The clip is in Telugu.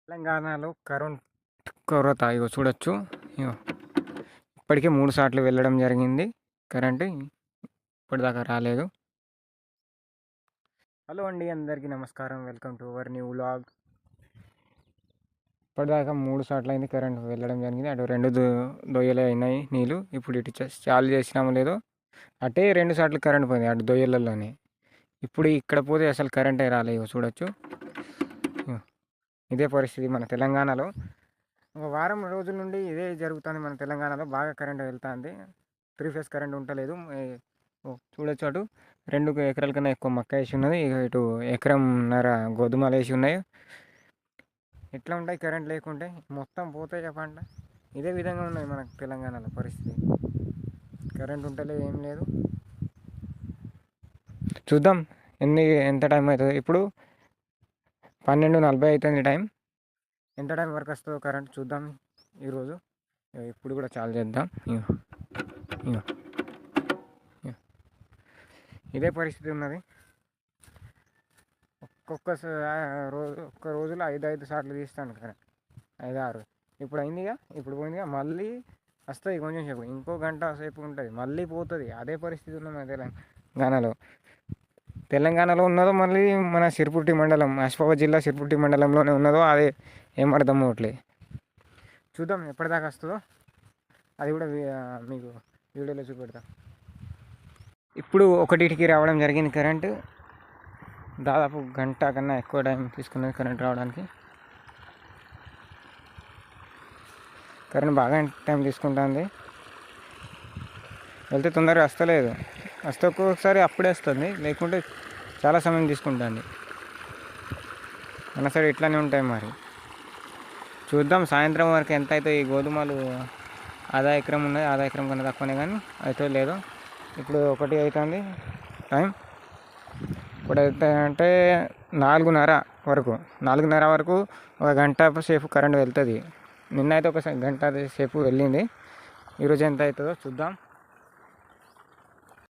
తెలంగాణలో కరెంట్ కొరత ఇగో చూడొచ్చు. ఇగో ఇప్పటికే 3 సార్లు వెళ్ళడం జరిగింది కరెంటు. ఇప్పటిదాకా రాలేదు. హలో అండి, అందరికీ నమస్కారం. Welcome to our new vlog. ఇప్పటిదాకా 3 సార్లు అయింది కరెంట్ వెళ్ళడం జరిగింది. అటు 2 దొయ్యలు అయినాయి నీళ్ళు. ఇప్పుడు ఇటు చాలు చేసినామో లేదో అటే 2 సార్లు కరెంట్ పోయింది అటు దొయ్యలలోనే. ఇప్పుడు ఇక్కడ పోతే అసలు కరెంటే రాలేదు. చూడొచ్చు, ఇదే పరిస్థితి మన తెలంగాణలో. ఒక వారం రోజుల నుండి ఇదే జరుగుతుంది మన తెలంగాణలో. బాగా కరెంట్ వెళ్తుంది, 3 ఫేజ్ కరెంట్ ఉండలేదు. చూడొచ్చు, అటు 2 ఎకరాల కన్నా ఎక్కువ మక్క వేసి ఉన్నది, ఇటు ఎకరంన్నర గోధుమలు వేసి ఉన్నాయి. ఎట్లా ఉంటాయి కరెంట్ లేకుంటే? మొత్తం పోతాయి చెప్పండి. ఇదే విధంగా ఉన్నది మన తెలంగాణలో పరిస్థితి. కరెంట్ ఉంటలేదు, ఏం లేదు. చూద్దాం ఎంత టైం అవుతుంది. ఇప్పుడు 12:40 అవుతుంది టైం. ఎంత టైం వరకు వస్తుందో కరెంట్ చూద్దాం ఈరోజు. ఇప్పుడు కూడా చాలు చేద్దాం. ఇదే పరిస్థితి ఉన్నది. ఒక్క రోజులో 5 సార్లు తీస్తాను కరెంట్, 5-6. ఇప్పుడు అయిందిగా, ఇప్పుడు పోయిందిగా, మళ్ళీ వస్తుంది కొంచెం సేపు, ఇంకో గంట సేపు ఉంటుంది, మళ్ళీ పోతుంది. అదే పరిస్థితి ఉన్నది మన తెలంగాణలో ఉన్నదో మళ్ళీ మన సిర్పుట్టి మండలం, ఆసిఫాబాద్ జిల్లా సిర్పుట్టి మండలంలోనే ఉన్నదో అదే ఏం అర్థం అవ్వట్లేదు. చూద్దాం ఎప్పటిదాకా వస్తుందో, అది కూడా మీకు వీడియోలో చూపెడతాం. ఇప్పుడు 1కి రావడం జరిగింది కరెంటు. దాదాపు గంట కన్నా ఎక్కువ టైం తీసుకున్నది కరెంట్ రావడానికి. కరెంట్ బాగా టైం తీసుకుంటుంది, వెళ్తే తొందరగా వస్తలేదు. వస్తే ఒక్కొక్కసారి అప్పుడే వస్తుంది, లేకుంటే చాలా సమయం తీసుకుంటుంది. మన సైడ్ ఇట్లానే ఉంటాయి మరి. చూద్దాం సాయంత్రం వరకు ఎంత అవుతుంది. ఈ గోధుమలు ఆధా ఎకరం ఉన్నది, ఆధా ఎకరం కన్నా తక్కువనే, కానీ అయితే లేదు. ఇప్పుడు 1 అవుతుంది టైం. ఇప్పుడు అయితే అంటే 4:30 వరకు ఒక గంట సేపు కరెంట్ వెళ్తుంది. నిన్న అయితే ఒక గంట సేపు వెళ్ళింది. ఈరోజు ఎంత అవుతుందో చూద్దాం.